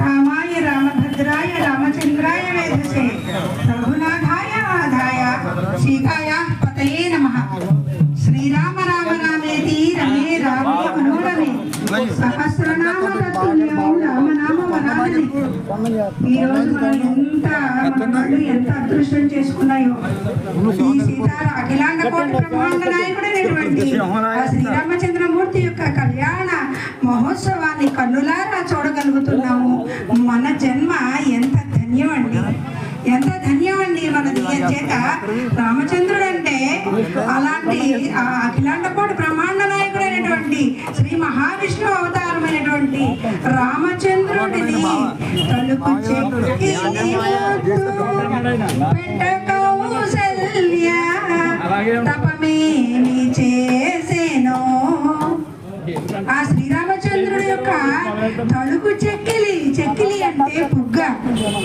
రామాయ రామభద్రాయ రామచంద్రాయ వేధసే రఘునాథాయ ఆదాయ సీతాయ పతయే నమః. శ్రీరామ రామ రామేతి రమే రామే మనోరమే సహస్రనామ తత్తుల్యం రామనామ వరాననే. ఈ రోజు మనం ఎంత అదృష్టం చేసుకున్నాయో. ఈ సీతారామ అఖిలాండ కోటి బ్రహ్మాండ నాయకుడైనటువంటి ఆ శ్రీరామచంద్రమూర్తి యొక్క కళ్యాణ మహోత్సవాన్ని కన్నులారా చూడగలుగుతున్నాము. మన జన్మ ఎంత ధన్యం అండి, ఎంత ధన్యం అండి మనది. చేత రామచంద్రుడు అంటే అలాంటి ఆ అఖిలాండ కోటి బ్రహ్మాండ నాయకుడైనటువంటి శ్రీ మహావిష్ణు అవతారమైనటువంటి రామచంద్రుడిని తలుపు చెక్కి కౌసల్య తపమేమి చేసేనో. ఆ శ్రీరామచంద్రుడి యొక్క తలుపు చెక్కిలి అంటే బుగ్గ,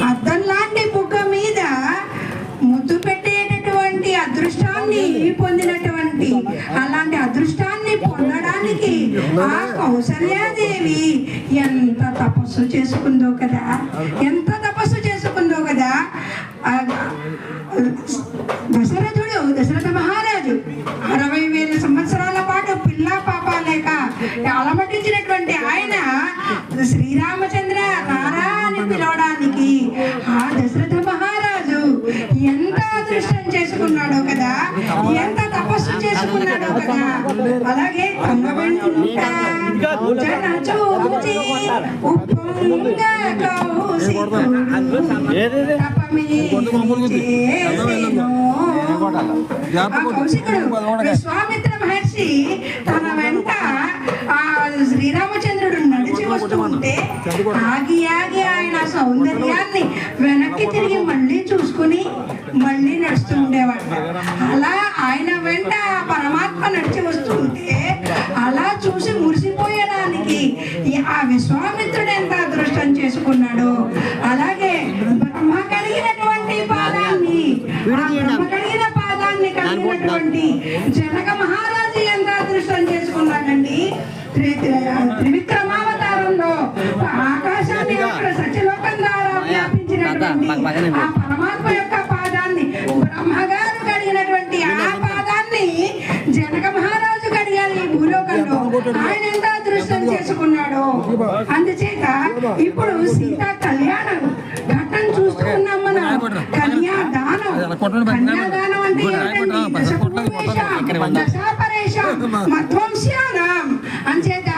అద్దం లాంటి బుగ్గ మీద ముద్దు పెట్టేటటువంటి అదృష్టాన్ని పొందినటువంటి, అలాంటి అదృష్టాన్ని పొందడానికి ఆ కౌసల్యాదేవి ఎంత తపస్సు చేసుకుందో కదా, ఎంత తపస్సు చేసుకుందో కదా. దశరథ మహారాజు 60,000 సంవత్సరాల పాటు పిల్లా పాప లేక అలమటించినటువంటి ఆయన శ్రీరామచంద్ర రారా అని పిలవడానికి ఆ దశరథ మహారాజు ఎంత అదృష్టం చేసుకున్నాడో కదా, ఎంత తపస్సు చేసుకున్నాడో కదా. అలాగే విశ్వామిత్ర మహర్షి తన వెంట ఆ శ్రీరామచంద్రుడు నడిచి వస్తూ ఉంటే ఆగి ఆయన సౌందర్యాన్ని వెనక్కి తిరిగి మళ్ళీ చూసుకుని మళ్ళీ నడుస్తూ ఉండేవాడు. అలా ఆయన వెంట పరమాత్మ నడిచి వస్తుంటే అలా చూసి మురిసిపోయడానికి ఆ విశ్వామిత్రుడు ఎంత అదృష్టం చేసుకున్నాడు. అలాగే బ్రహ్మ కలిగినటువంటి పాదాన్ని కలిగినటువంటి జనక మహారాజు ఎంత అదృష్టం చేసుకున్నాడండి. త్రివిక్రమావతారంలో ఆకాశాన్ని సత్యలోకం ద్వారా వ్యాపించినటువంటి ఆ పరమాత్మ యొక్క పాదాన్ని, బ్రహ్మగారు కడిగినటువంటి ఆ పాదాన్ని జనక మహారాజు కడిగారు ఈ భూలోకంలో. ఆయన ఎంత అదృష్టం చేసుకున్నాడో. అందుచేత ఇప్పుడు సీతా కళ్యాణం ఘట్టం చూస్తూ ఉన్నాం మనం. కన్యాదానం అంటే ఏంటండి? దశపూర్వేషాం దశాపరేషాం మధ్వంస్యానాం అంచేత